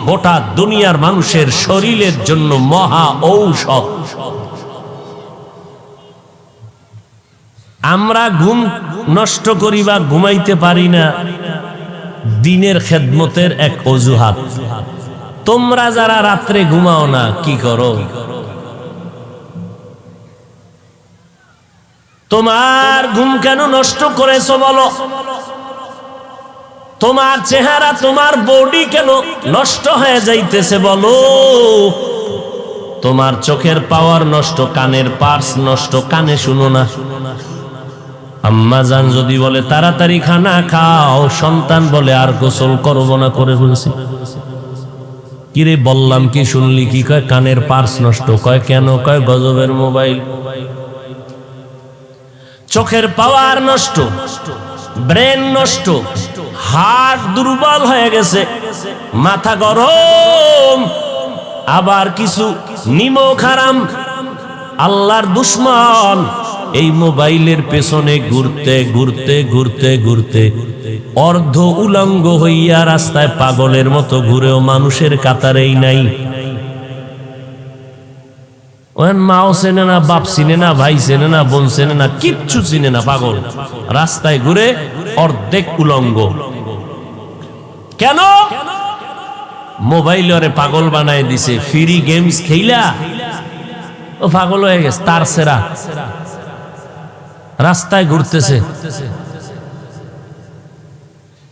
গোটা দুনিয়ার মানুষের শরীরের জন্য মহা ঔষধ। আমরা ঘুম নষ্ট করি বা ঘুমাইতে পারি না দিনের খেদমতের এক অজুহাত। তোমরা যারা রাত্রে ঘুমাও না কি করো? তোমার ঘুম কেন নষ্ট করেছো বলো? তোমার চেহারা, তোমার বডি কেন নষ্ট হয়ে যাইতেছে বলো? তোমার চোখের পাওয়ার নষ্ট, কানের পার্স নষ্ট, কানে শুনো না। আম্মা জান যদি বলে তাড়াতাড়ি খানা খাও, সন্তান বলে আর গোসল করবো না, করে বলছি। কিরে বললাম কি শুনলি কি? কয় কানের পার্স নষ্ট। কয় কেন? কয় গজবের মোবাইল। চোখের পাওয়ার নষ্ট, ব্রেন নষ্ট, হার্ট দুর্বল হয়ে গেছে, মাথা গরম। আবার কিছু নিমক হারাম আল্লাহর দুশ্মন এই মোবাইলের পেছনে ঘুরতে ঘুরতে ঘুরতে ঘুরতে অর্ধ উলঙ্গ হইয়া রাস্তায় পাগলের মতো ঘুরেও মানুষের কাতারেই নাই। মাও চেনে না, বাপ চিনে না, ভাই চেনে না, বোন চেনে না, কিচ্ছু চিনে না, পাগল রাস্তায় ঘুরে অর্ধেক উলঙ্গ। কেন? মোবাইল ওরে পাগল বানায় দিছে। ফ্রি গেমস খেইলা ও পাগল হয়ে গেছে, তার সেরা রাস্তায় ঘুরতেছে।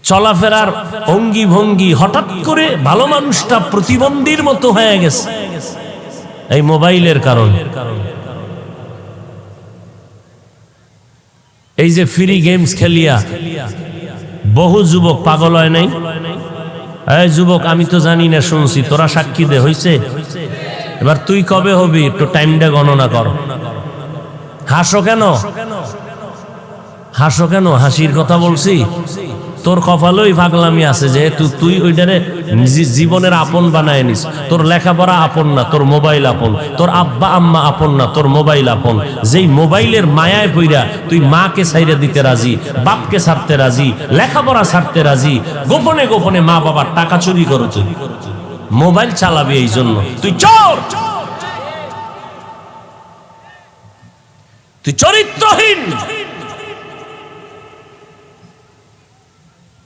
চলাফেরার অঙ্গি ভঙ্গি হঠাৎ করে ভালো মানুষটা প্রতিবন্ধীর মতো হয়ে গেছে এই মোবাইলের কারণে। এই যে ফ্রি গেমস খেলিয়া বহু যুবক পাগল হয় নাই? এই যুবক, আমি তো জানি না, শুনছি, তোরা সাক্ষী দে। হইছে? এবার তুই কবে হবি একটু টাইমটা গণনা কর। হাসো কেন? হাসো কেন? হাসির কথা বলছি? তোর কপালেই পাগলামি আছে, যেহেতু তুই ওইটারে জীবনের আপন বানায় নিস। তোর লেখাপড়া আপন না, তোর মোবাইল আপন। তোর আব্বা আম্মা আপন না, তোর মোবাইল আপন। যেই মোবাইলের মায়ায় পইরা তুই মাকে ছাইরা দিতে রাজি, বাপকে ছাড়তে রাজি, লেখাপড়া ছাড়তে রাজি, গোপনে গোপনে মা বাবার টাকা চুরি করো। তুই মোবাইল চালাবি এই জন্য তুই চোর, তুই চরিত্রহীন।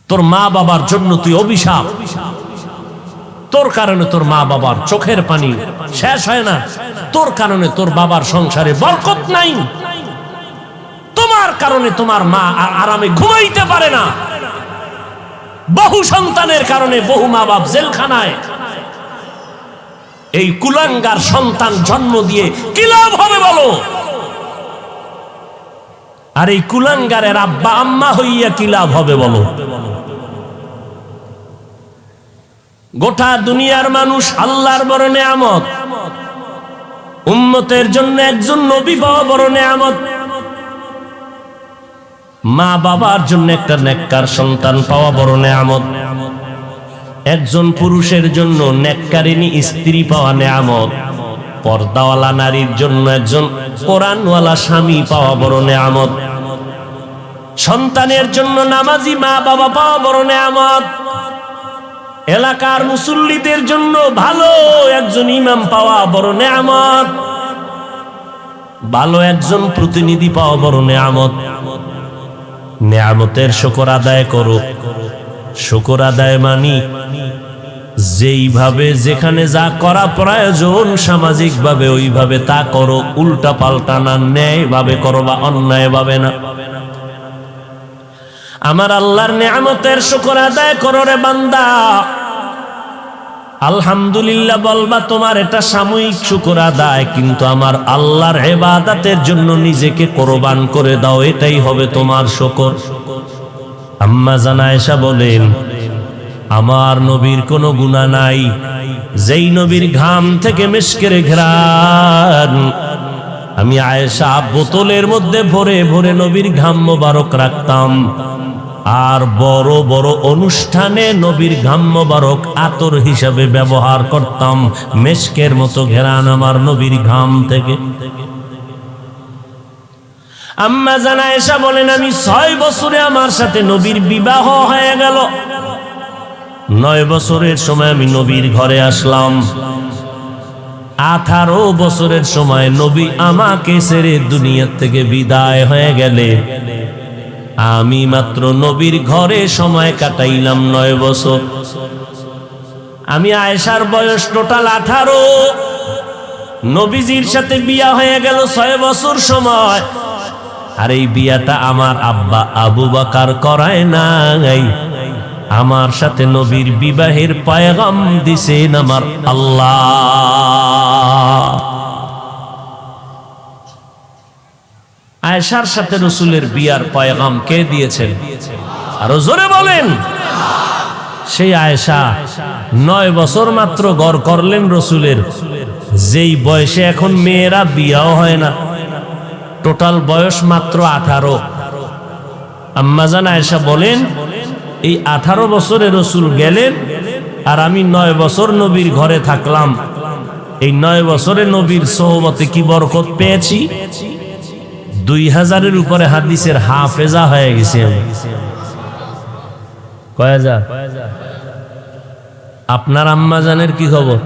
তোর মা বাবার জন্য তুই অভিশাপ। তোর কারণে তোর মা বাবার চোখের পানি শেষ হয় না। তোর কারণে তোর বাবার সংসারে বরকত নাই। তোমার কারণে তোমার মা আর আরামে ঘুমাইতে পারে না। বহু সন্তানের কারণে বহু মা বাপ জেলখানায়। এই কুলাঙ্গার সন্তান জন্ম দিয়ে কি লাভ হবে বলো? আর এই কুলাঙ্গারের আব্বা আম্মা হইয়া কি লাভ হবে বলো? গোটা দুনিয়ার মানুষ আল্লাহর বড় নেয়ামত। উম্মতের জন্য একজন নবী পাওয়া বড় নেয়ামত। মা বাবার জন্য একটা নেককার সন্তান পাওয়া বড় নেয়ামত। একজন পুরুষের জন্য নেককারিনী স্ত্রী পাওয়া নেয়ামত। পর্দাওয়ালা নারীর জন্য একজন কোরআনওয়ালা স্বামী পাওয়া বড় নেয়ামত। সন্তানের জন্য নামাজি মা বাবা পাওয়া বড় নেয়ামত। এলাকার মুসল্লিদের জন্য ভালো একজন ইমাম পাওয়া বড় নেয়ামত। ভালো একজন প্রতিনিধি পাওয়া বড় নেয়ামত। নেয়ামতের শুকর আদায় করো। শুকর আদায় মানি যেইভাবে যেখানে যা করা প্রয়োজন সামাজিকভাবে ওইভাবে তা করো, উল্টা পাল্টা না, ন্যায় ভাবে করো বা অন্যায় ভাবে না। আমার আল্লাহর নেয়ামতের শুকর আদায় করো রে বান্দা। আলহামদুলিল্লাহ বলবা তোমার এটা সাময়িক শুকর আদায়, কিন্তু আমার আল্লাহর ইবাদতের জন্য নিজেকে কোরবান করে দাও, এটাই হবে তোমার শুকর। আম্মা জান আয়েশা বলেন, আমার নবীর কোনো গুনাহ নাই, যেই নবীর ঘাম থেকে মিশকের ঘ্রাণ আমি আয়েশা বোতলের মধ্যে ভরে ভরে নবীর ঘাম মোবারক রাখতাম, আর বড় বড় অনুষ্ঠানে নবীর ঘাম মোবারক আতর হিসাবে ব্যবহার করতাম। মিশকের মতো ঘ্রাণ আমার নবীর ঘাম থেকে। আম্মা জান আয়েশা বলেন, আমি 6 বছরে আমার সাথে নবীর বিবাহ হয়ে গেল। 9 বছরের সময় আমি নবীর ঘরে আসলাম। 18 বছরের সময় নবী আমাকে ছেড়ে দুনিয়া থেকে বিদায় হয়ে গেলে আমি মাত্র নবীর ঘরে সময় কাটাইলাম 9 বছর। আমি আয়েশার বয়স টোটাল 18। নবীজির সাথে বিয়া হয়ে গেল 6 বছর সময়। আর এই বিয়াটা আমার আব্বা আবু বকর করায় নাই, আমার সাথে নবীর বিবাহের পয়গাম দিছেন আমার আল্লাহ। আয়েশার সাথে রাসূলের বিয়ার পয়গাম কে দিয়েছেন? আরো জোরে বলেন। সেই আয়েশা 9 বছর মাত্র গড় করলেন রাসূলের, যেই বয়সে এখন মেয়েরা বিয়াও হয় না। টোটাল বয়স মাত্র 18। আম্মা জান আয়েশা বলেন, এই 18 বছরে রাসূল গেলেন আর আমি 9 বছর নবীর ঘরে থাকলাম। এই 9 বছরে নবীর সোহবতে কি বরকত পেয়েছি। 2000-এর উপরে হাদিসের হাফেজা হয়ে গেছি আমি। কয় হাজার? আপনার আম্মা জানের কি খবর?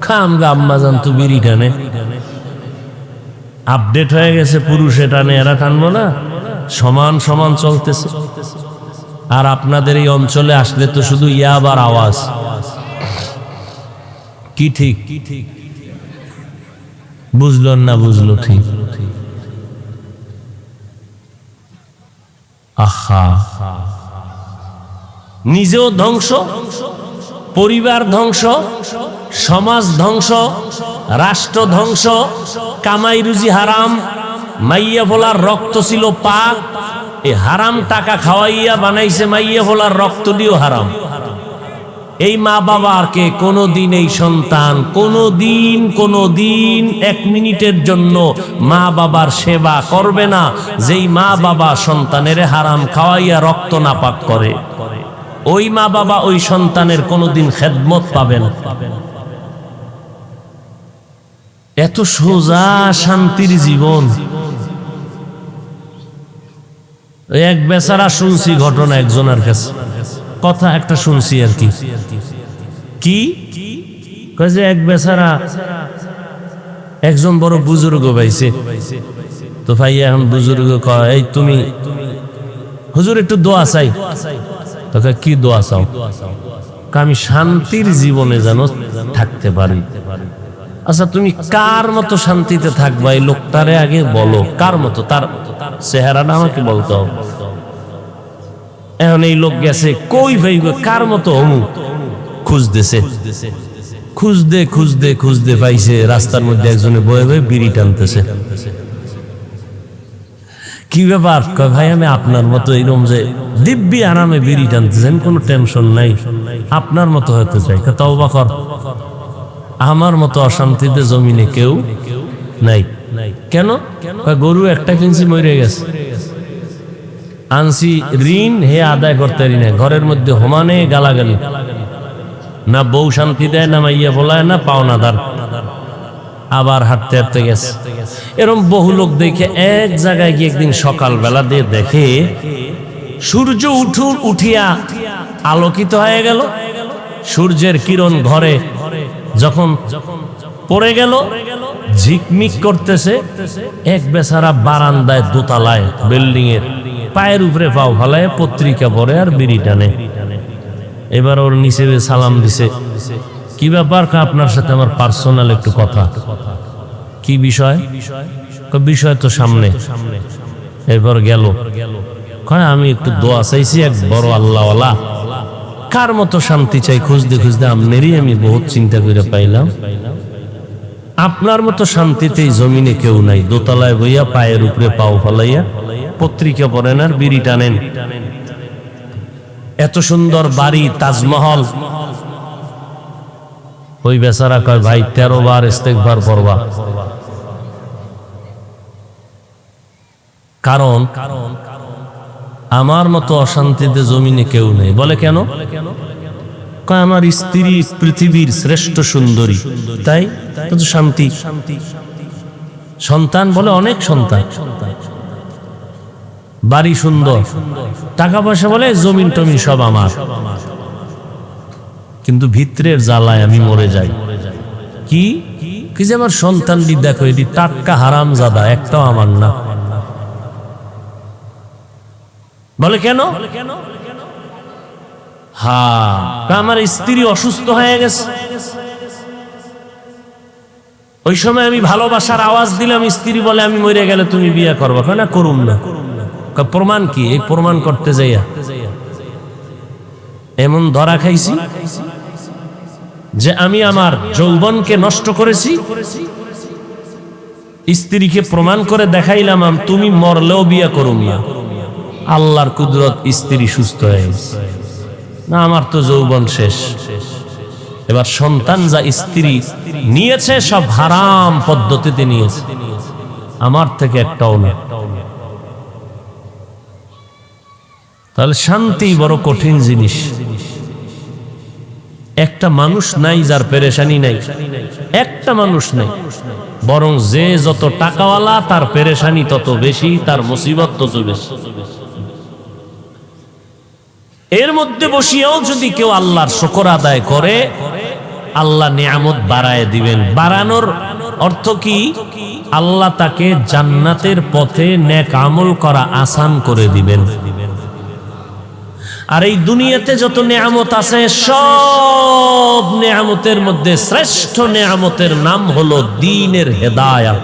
খামগা আম্মা জান তো বিড়ি টানে, আপডেট হয়ে গেছে, পুরুষে টানে, এরা টানবো না, সমান সমান চলতেছে। আর আপনাদের এই অঞ্চলে আসলে তো শুধু ইয়াবার আওয়াজ। কি ঠিক? বুঝলো না বুঝলো ঠিক। আহা, নিজেও ধ্বংস, পরিবার ধ্বংস, সমাজ ধ্বংস, রাষ্ট্র ধ্বংস, কামাই রুজি হারাম, মাইয়া ফোলার রক্ত ছিল পাক, এই হারাম টাকা খাওয়াইয়া বানাইছে মাইয়া ফোলার রক্ত দিয়েও হারাম। এই মা বাবাকে কোনোদিন এই সন্তান কোনোদিন 1 মিনিটের জন্য মা বাবার সেবা করবে না, যেই মা বাবা সন্তানের হারাম খাওয়াইয়া রক্ত নাপাক করে। ওই মা বাবা ওই সন্তানের কোনোদিন খেদমত পাবে না। এত সোজা শান্তির জীবন। এক বেচারা শুনছি ঘটনা একজনের কাছে, কথা একটা শুনছি আর কি। কয় যে এক বেচারা একজন বড় বুজুর্গ পাইছে, তো ভাইয়া এখন বুজুর্গ কয়, এই তুমি হুজুর একটু দোয়া চাই। তোকে কি দোয়া চাও? আমি শান্তির জীবনে যেন থাকতে পারি। আচ্ছা তুমি কার মতো শান্তিতে থাকবা এই লোকটারে আগে বলো, কার মতো, তার চেহারাটা আমাকে বলতে হবে। এখন এই লোক গেছে কই ভাই, কার মতো অমুক খুঁজতেছে, খুঁজতে পাইছে রাস্তার মধ্যে একজনে বয়ে বয়ে বিড়ি টানতেছে। কি ব্যাপার? কয় ভাই আমি আপনার মতো এরকম যে দিব্যি আরামে বিড়ি টানতেছেন, কোনো টেনশন নাই, আপনার মতো হতে চাই। তওবা কর, আমার মতো অশান্তিতে জমিনে কেউ নাই। কেন? গরু একটা কিনছি মরে গেছে, আনছি ঋণ হে আদায় করতে পারি না, ঘরের মধ্যে হোমানে গালাগালি, না বউ শান্তি দেয়, না মাইয়া বলায়, না পাওনাদার, আবার হাঁটতে হাঁটতে গেছে। এরকম বহু লোক দেখে এক জায়গায় গিয়ে একদিন সকালবেলা দিয়ে দেখে সূর্য উঠিয়া আলোকিত হয়ে গেল, সূর্যের কিরণ ঘরে যখন পড়ে গেল ঝিকমিক করতেছে, এক বেচারা বারান্দায় দোতলায় বিল্ডিং এর পায়ের উপরে পাও ফালায় পত্রিকা পড়ে আর বিড়ি টানে। এবার ওর নিচে সালাম দিছে, কি ব্যাপার? আপনার সাথে আমার পার্সোনাল একটু কথা। কি বিষয়? বিষয় তো সামনে। এরপর গেল, আমি একটু দোয়া চাইছি, এক বড় আল্লাহওয়ালা, কার মতো শান্তি চাই খুঁজতে খুঁজতে আমনেরই আমি বহুত চিন্তা করে পাইলাম। আপনার মতো শান্তিতে জমিনে কেউ নাই, দোতলায় বইয়া পায়ের উপরে পাও ফলাইয়া পত্রিকা পড়েন আর বিড়ি টানেন। এত সুন্দর বাড়ি, তাজমহল। ওই বেচারা কয়, ভাই 13 বার ইস্তেগফার পড়বা। কারণ আমার মতো অশান্তিতে জমিনে কেউ নেই। বলে কেন? কয় আমার স্ত্রী পৃথিবীর শ্রেষ্ঠ সুন্দরী, তাই তো শান্তি। সন্তান বলে অনেক সন্তান, বাড়ি সুন্দর, টাকা পয়সা বলে জমিন টমিন সব আমার, কিন্তু ভিতরের জ্বালায় আমি মরে যাই। কি কি যে আমার সন্তান দেখো, এটি টাটকা হারামজাদা, একটাও আমার না। বলে কেন? হ্যাঁ, আমার স্ত্রী অসুস্থ হয়ে গেছে, ওই সময় আমি ভালোবাসার আওয়াজ দিলাম, স্ত্রী বলে আমি মরে গেলে তুমি বিয়ে করবা। না, করুম না। প্রমাণ কি? এই প্রমাণ করতে যাইয়া এমন ধরা খাইছি যে আমি আমার যৌবনকে নষ্ট করেছি। স্ত্রীকে প্রমাণ করে দেখাইলাম তুমি মরলেও বিয়ে করুম না। আল্লাহর কুদরত, স্ত্রী সুস্থ হয়ে গেছে। না, আমার তো যৌবন শেষ। এবার সন্তান যা স্ত্রী নিয়েছে সব হারাম পদ্ধতিতে নিয়েছে, আমার থেকে একটাও না। তাহলে শান্তি বড় কঠিন জিনিস। একটা মানুষ নাই যার পেরেশানি নাই, একটা মানুষ নাই। বরং যে যত টাকাওয়ালা তার পেরেশানি তত বেশি, তার মুসিবত তত বেশি। এর মধ্যে বসিয়াও যদি কেউ আল্লাহর শুকর আদায় করে, আল্লাহ নিয়ামত বাড়ায় দিবেন। বাড়ানোর অর্থ কি? আল্লাহ তাকে জান্নাতের পথে নেক আমল করা আসান করে দিবেন। আর এই দুনিয়াতে যত নিয়ামত আছে, সব নিয়ামতের মধ্যে শ্রেষ্ঠ নিয়ামতের নাম হলো দ্বীনের হেদায়েত।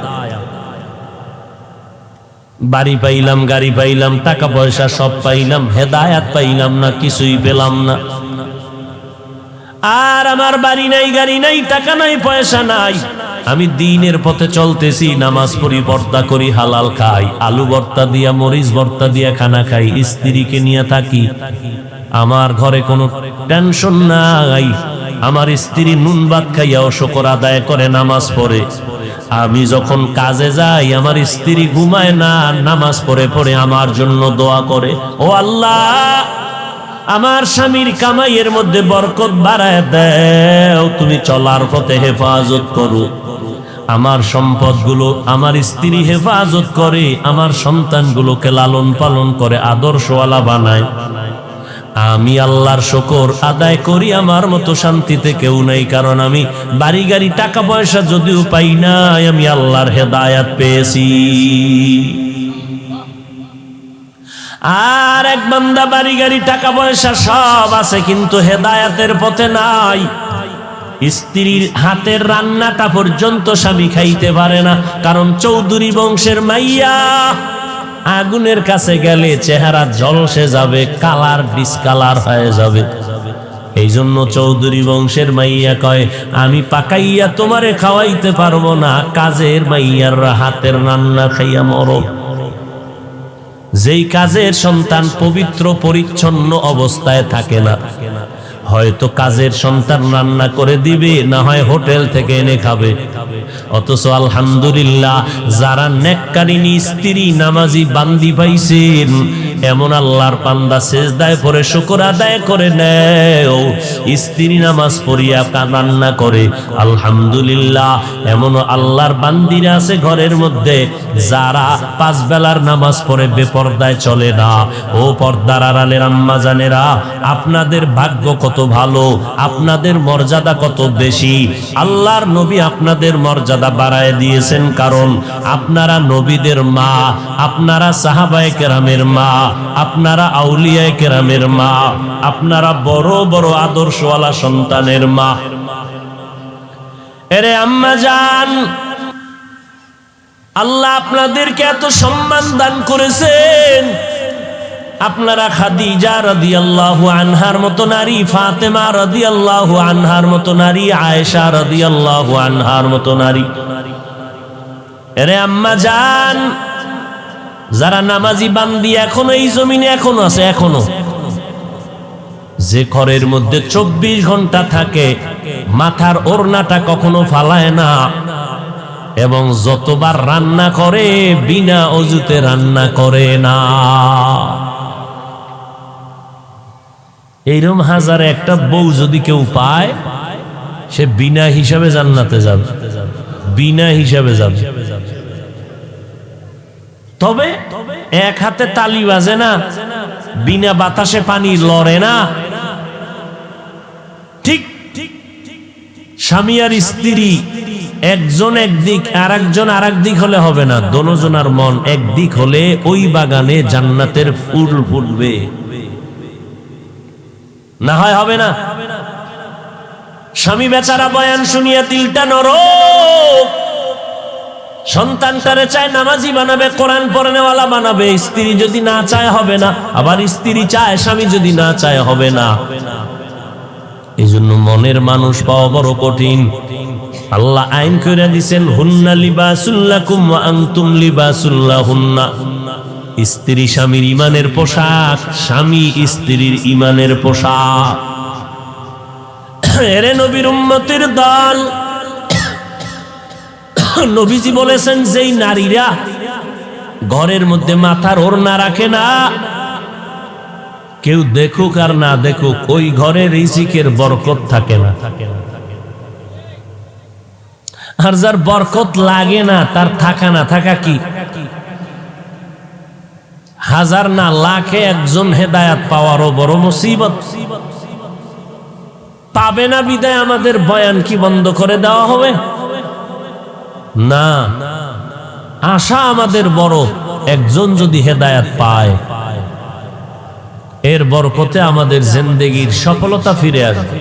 বাড়ি পাইলাম, গাড়ি পাইলাম, টাকা পয়সা সব পাইলাম, হেদায়েত পাইলাম না, কিছুই পেলাম না। আর আমার বাড়ি নাই, গাড়ি নাই, টাকা নাই, পয়সা নাই, আমি দ্বীনের পথে চলতেছি, নামাজ পড়ি, পর্দা করি, হালাল খাই, আলু ভর্তা দিয়া, মরিচ ভর্তা দিয়া খানা খাই, স্ত্রীকে নিয়ে থাকি, আমার ঘরে কোনো টেনশন নাই। আমার স্ত্রী নুন ভাত খাইয়াও শুকর আদায় করে, নামাজ পড়ে। আমি যখন কাজে যাই, আমার স্ত্রী ঘুমায় না, নামাজ পড়ে পড়ে আমার জন্য দোয়া করে, ও আল্লাহ আমার স্বামীর কামাইয়ের মধ্যে বরকত বাড়ায় দাও, তুমি চলার পথে হেফাজত করো। আমার সম্পদগুলো আমার স্ত্রী হেফাজত করে, আমার সন্তানগুলোকে লালন পালন করে, আদর্শওয়ালা বানায়। আমি আল্লাহর শুকর আদায় করি, আমার মতো শান্তিতে কেউ নাই। কারণ আমি বাড়ি গাড়ি টাকা পয়সা যদিও পাই নাই, আমি আল্লাহর হেদায়েত পেয়েছি। আর এক বান্দা বাড়ি গাড়ি টাকা পয়সা সব আছে, কিন্তু হেদায়েতের পথে নাই। স্ত্রীর হাতের রান্নাটা পর্যন্ত স্বামী খাইতে পারে না, কারণ চৌধুরী বংশের মাইয়া। আগুনের কাছে গেলে চেহারা ঝলসে যাবে, কালার ডিসকালার হয়ে যাবে। এই জন্য চৌধুরী বংশের মাইয়া কয়, আমি পাকাইয়া তোমারে খাওয়াইতে পারবো না, কাজের মাইয়ার হাতের রান্না খাইয়া মরো। যেই কাজের সন্তান পবিত্র পরিচ্ছন্ন অবস্থায় থাকে না, হয়তো কাজের সন্তান রান্না করে দিবে, না হয় হোটেল থেকে এনে খাবে। অথচ আলহামদুলিল্লাহ যারা নেককারিনী স্ত্রী নামাজি বান্দি পাইছেন, এমন আল্লাহর বান্দা সেজদায় পড়ে শুকর আদায় করে নেয়, স্ত্রী নামাজ পড়িয়া রান্না করে, আলহামদুলিল্লাহ। এমন আল্লাহর বান্দিরা আছে ঘরের মধ্যে যারা পাঁচ বেলার নামাজ পড়ে বেপরদায় চলে না। ও পর্দার আড়ালের আম্মা জানেরা, আপনাদের ভাগ্য কত ভালো, আপনাদের মর্যাদা কত বেশি। আল্লাহর নবী আপনাদের মর্যাদা বাড়ায় দিয়েছেন, কারণ আপনারা নবীদের মা, আপনারা সাহাবায়ে কেরামের মা, আপনারা আউলিয়ায়ে কেরামের মা, আপনারা বড় বড় আদর্শওয়ালা সন্তানের মা। এরে আম্মা জান, আল্লাহ আপনাদেরকে এত সম্মান দান করেছেন। আপনারা খাদিজা রাদিয়াল্লাহু আনহার মতো নারী, ফাতেমা রাদিয়াল্লাহু আনহার মতো নারী, আয়েশা রাদিয়াল্লাহু আনহার মতো নারী। এরে আম্মা জান, যারা নামাজি বান্দি এখনো এই জমিনে এখনো আছে, এখনো যে ঘরের মধ্যে 24 ঘন্টা থাকে, মাথার ওড়নাটা কখনো ফালায় না, এবং যতবার রান্না করে বিনা অজুতে রান্না করে না। এইরকম হাজার একটা বউ যদি কেউ পায়, সে বিনা হিসাবে জান্নাতে যাবে, বিনা হিসাবে যাবে। তবে এক হাতে তালি বাজে না, বিনা বাতাসে পানি লড়ে না। ঠিক স্বামী আর স্ত্রী একজন একদিক আর একজন আর একদিক হলে হবে না, দোনোজনার মন একদিক হলে ওই বাগানে জান্নাতের ফুল ফুটবে, না হয় হবে না। স্বামী বেচারা বয়ান শুনিয়া দিলটা নরম, সন্তানটারে চায় নামাজি বানাবে, কোরআন পড়ানেওয়ালা বানাবে। স্ত্রী যদি না চায় হবে না, আবার স্ত্রী চায়, স্বামী যদি না চায় হবে না। এই জন্য মনের মানুষ পাওয়া বড় কঠিন। আল্লাহ আইন করে দিয়েছেন, হুন্না লিবাসুল লাকুম ওয়া আনতুম লিবাসুল লাহুন্না। স্ত্রী স্বামীর ঈমানের পোশাক, স্বামী স্ত্রীর ঈমানের পোশাক। এরে নবীর উম্মতের দল, নবীজি বলেছেন, যেই নারীরা ঘরের মধ্যে মাথার ওড়না রাখে না, কেউ দেখুক আর না দেখুক, ওই ঘরে রিজিকের বরকত থাকে না। আর যার বরকত লাগে না, তার থাকা না থাকা কি? হাজার না লাখে একজন হেদায়াত পাওয়ারও বড় মুসিবত। পাবে না বিদায় আমাদের বয়ান কি বন্ধ করে দেওয়া হবে? না, আশা আমাদের বড়। একজন যদি হেদায়াত পায়, এর বরকতে আমাদের জিন্দেগীর সফলতা ফিরে আসবে।